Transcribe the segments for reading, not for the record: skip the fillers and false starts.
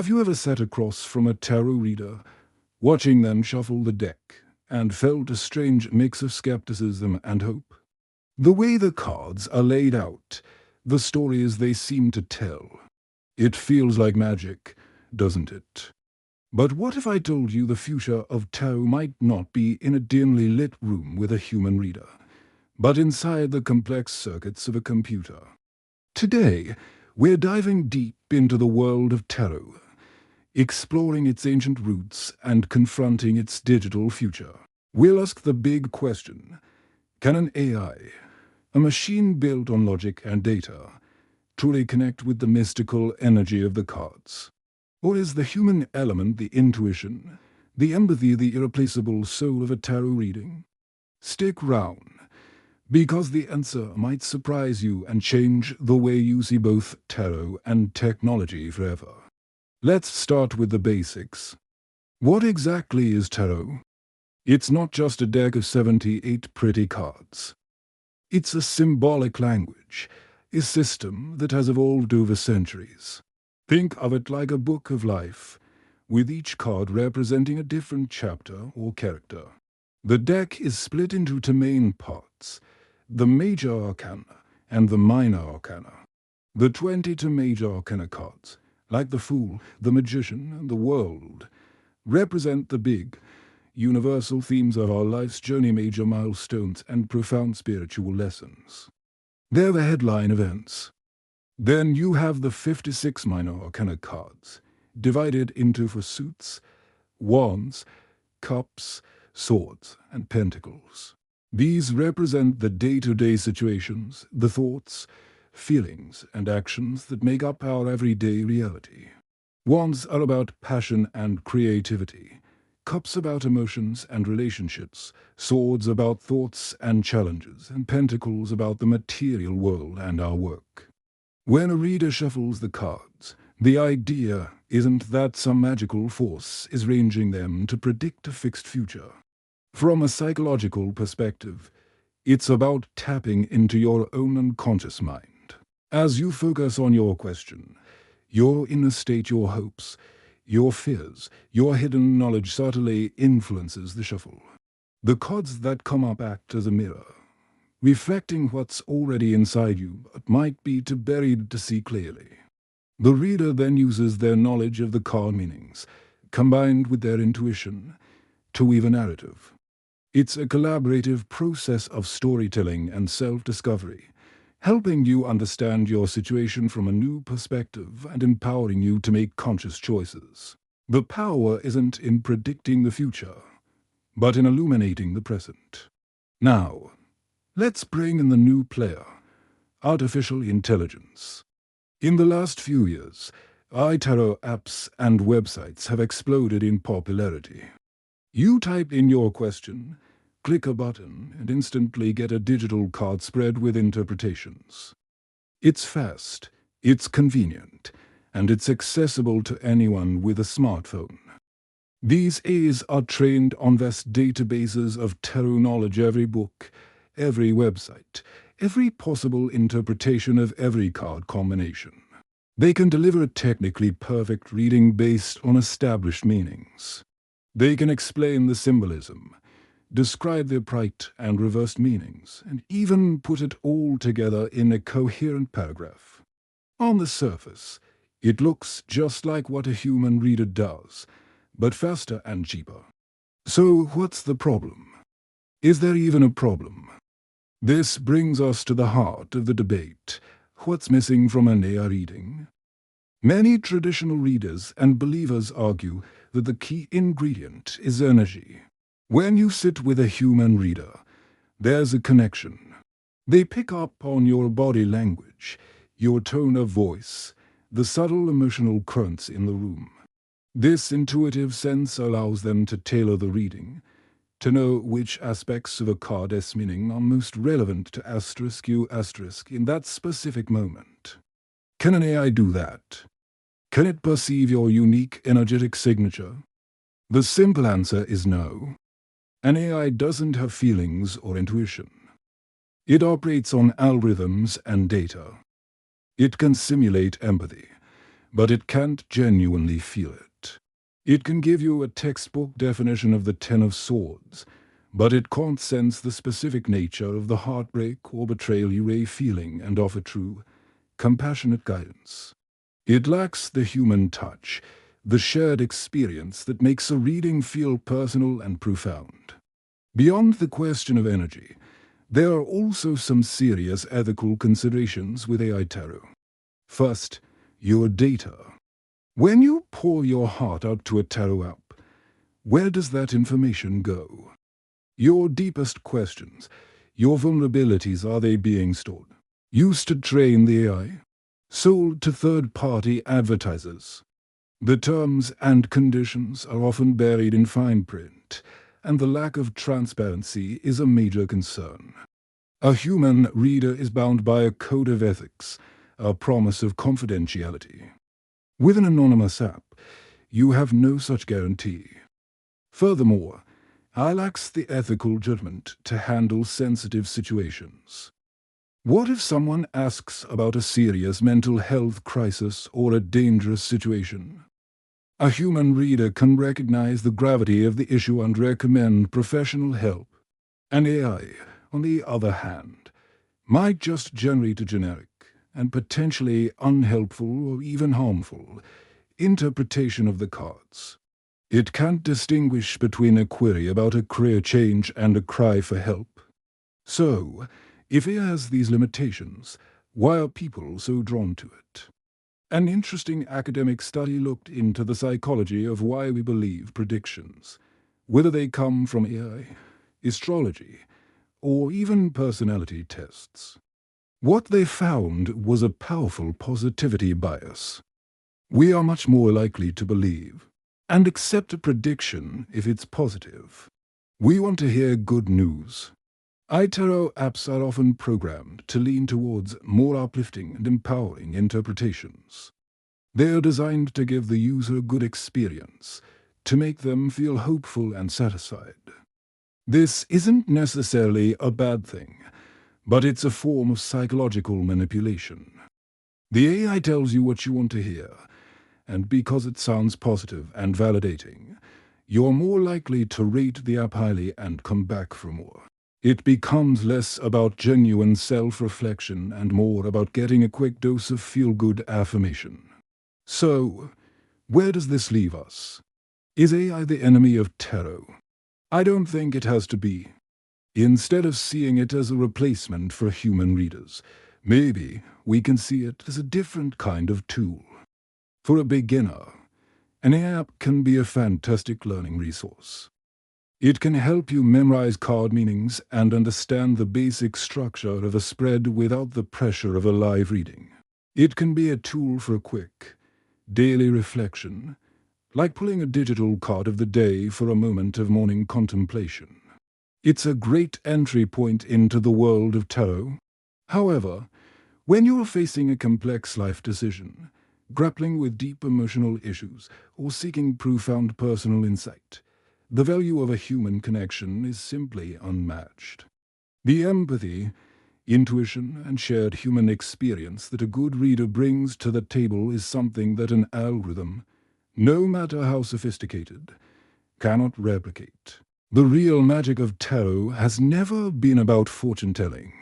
Have you ever sat across from a tarot reader, watching them shuffle the deck, and felt a strange mix of skepticism and hope? The way the cards are laid out, the stories they seem to tell. It feels like magic, doesn't it? But what if I told you the future of tarot might not be in a dimly lit room with a human reader, but inside the complex circuits of a computer? Today, we're diving deep into the world of tarot, exploring its ancient roots and confronting its digital future. We'll ask the big question: can an AI, a machine built on logic and data, truly connect with the mystical energy of the cards? Or is the human element the intuition, the empathy, the irreplaceable soul of a tarot reading? Stick round, because the answer might surprise you and change the way you see both tarot and technology forever. Let's start with the basics. What exactly is tarot? It's not just a deck of 78 pretty cards. It's a symbolic language, a system that has evolved over centuries. Think of it like a book of life, with each card representing a different chapter or character. The deck is split into two main parts: the Major Arcana and the Minor Arcana. The 22 Major Arcana cards, like the Fool, the Magician, and the World, represent the big, universal themes of our life's journey, major milestones, and profound spiritual lessons. They're the headline events. Then you have the 56 Minor Arcana cards, divided into four suits: wands, cups, swords, and pentacles. These represent the day-to-day situations, the thoughts, feelings, and actions that make up our everyday reality. Wands are about passion and creativity, cups about emotions and relationships, swords about thoughts and challenges, and pentacles about the material world and our work. When a reader shuffles the cards, the idea isn't that some magical force is arranging them to predict a fixed future. From a psychological perspective, it's about tapping into your own unconscious mind. As you focus on your question, your inner state, your hopes, your fears, your hidden knowledge subtly influences the shuffle. The cards that come up act as a mirror, reflecting what's already inside you but might be too buried to see clearly. The reader then uses their knowledge of the card meanings, combined with their intuition, to weave a narrative. It's a collaborative process of storytelling and self-discovery, helping you understand your situation from a new perspective and empowering you to make conscious choices. The power isn't in predicting the future, but in illuminating the present. Now, let's bring in the new player: artificial intelligence. In the last few years, tarot apps and websites have exploded in popularity. You type in your question, click a button, and instantly get a digital card spread with interpretations. It's fast, it's convenient, and it's accessible to anyone with a smartphone. These AIs are trained on vast databases of tarot knowledge: every book, every website, every possible interpretation of every card combination. They can deliver a technically perfect reading based on established meanings. They can explain the symbolism, describe the upright and reversed meanings, and even put it all together in a coherent paragraph. On the surface, it looks just like what a human reader does, but faster and cheaper. So what's the problem? Is there even a problem? This brings us to the heart of the debate: what's missing from an AI reading? Many traditional readers and believers argue that the key ingredient is energy. When you sit with a human reader, there's a connection. They pick up on your body language, your tone of voice, the subtle emotional currents in the room. This intuitive sense allows them to tailor the reading, to know which aspects of a card's meaning are most relevant to **U** in that specific moment. Can an AI do that? Can it perceive your unique energetic signature? The simple answer is no. An AI doesn't have feelings or intuition. It operates on algorithms and data. It can simulate empathy, but it can't genuinely feel it. It can give you a textbook definition of the Ten of Swords, but it can't sense the specific nature of the heartbreak or betrayal you may feeling and offer true, compassionate guidance. It lacks the human touch, the shared experience that makes a reading feel personal and profound. Beyond the question of energy, there are also some serious ethical considerations with AI tarot. First, your data. When you pour your heart out to a tarot app, where does that information go? Your deepest questions, your vulnerabilities, are they being stored, used to train the AI, sold to third-party advertisers? The terms and conditions are often buried in fine print, and the lack of transparency is a major concern. A human reader is bound by a code of ethics, a promise of confidentiality. With an anonymous app, you have no such guarantee. Furthermore, AI lacks the ethical judgment to handle sensitive situations. What if someone asks about a serious mental health crisis or a dangerous situation? A human reader can recognize the gravity of the issue and recommend professional help. An AI, on the other hand, might just generate a generic and potentially unhelpful or even harmful interpretation of the cards. It can't distinguish between a query about a career change and a cry for help. So, if it has these limitations, why are people so drawn to it? An interesting academic study looked into the psychology of why we believe predictions, whether they come from AI, astrology, or even personality tests. What they found was a powerful positivity bias. We are much more likely to believe and accept a prediction if it's positive. We want to hear good news. iTarot apps are often programmed to lean towards more uplifting and empowering interpretations. They are designed to give the user a good experience, to make them feel hopeful and satisfied. This isn't necessarily a bad thing, but it's a form of psychological manipulation. The AI tells you what you want to hear, and because it sounds positive and validating, you're more likely to rate the app highly and come back for more. It becomes less about genuine self-reflection and more about getting a quick dose of feel-good affirmation. So, where does this leave us? Is AI the enemy of tarot? I don't think it has to be. Instead of seeing it as a replacement for human readers, maybe we can see it as a different kind of tool. For a beginner, an AI app can be a fantastic learning resource. It can help you memorize card meanings and understand the basic structure of a spread without the pressure of a live reading. It can be a tool for a quick, daily reflection, like pulling a digital card of the day for a moment of morning contemplation. It's a great entry point into the world of tarot. However, when you're facing a complex life decision, grappling with deep emotional issues, or seeking profound personal insight, the value of a human connection is simply unmatched. The empathy, intuition, and shared human experience that a good reader brings to the table is something that an algorithm, no matter how sophisticated, cannot replicate. The real magic of tarot has never been about fortune-telling.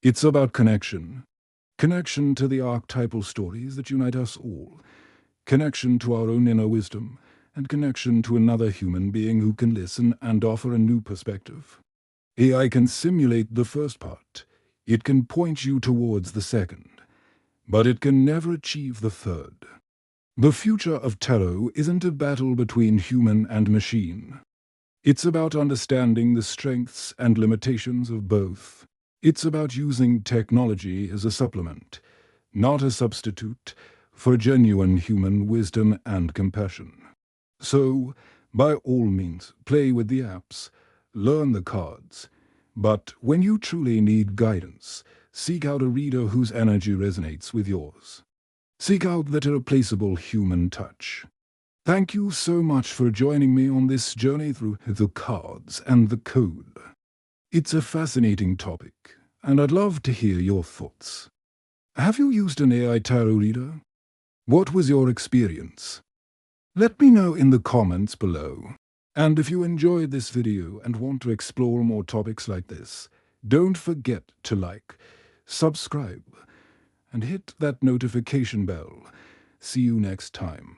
It's about connection. Connection to the archetypal stories that unite us all. Connection to our own inner wisdom, and connection to another human being who can listen and offer a new perspective. AI can simulate the first part. It can point you towards the second. But it can never achieve the third. The future of tarot isn't a battle between human and machine. It's about understanding the strengths and limitations of both. It's about using technology as a supplement, not a substitute, for genuine human wisdom and compassion. So, by all means, play with the apps, learn the cards, but when you truly need guidance, seek out a reader whose energy resonates with yours. Seek out that irreplaceable human touch. Thank you so much for joining me on this journey through the cards and the code. It's a fascinating topic, and I'd love to hear your thoughts. Have you used an AI tarot reader? What was your experience? Let me know in the comments below. And if you enjoyed this video and want to explore more topics like this, don't forget to like, subscribe, and hit that notification bell. See you next time.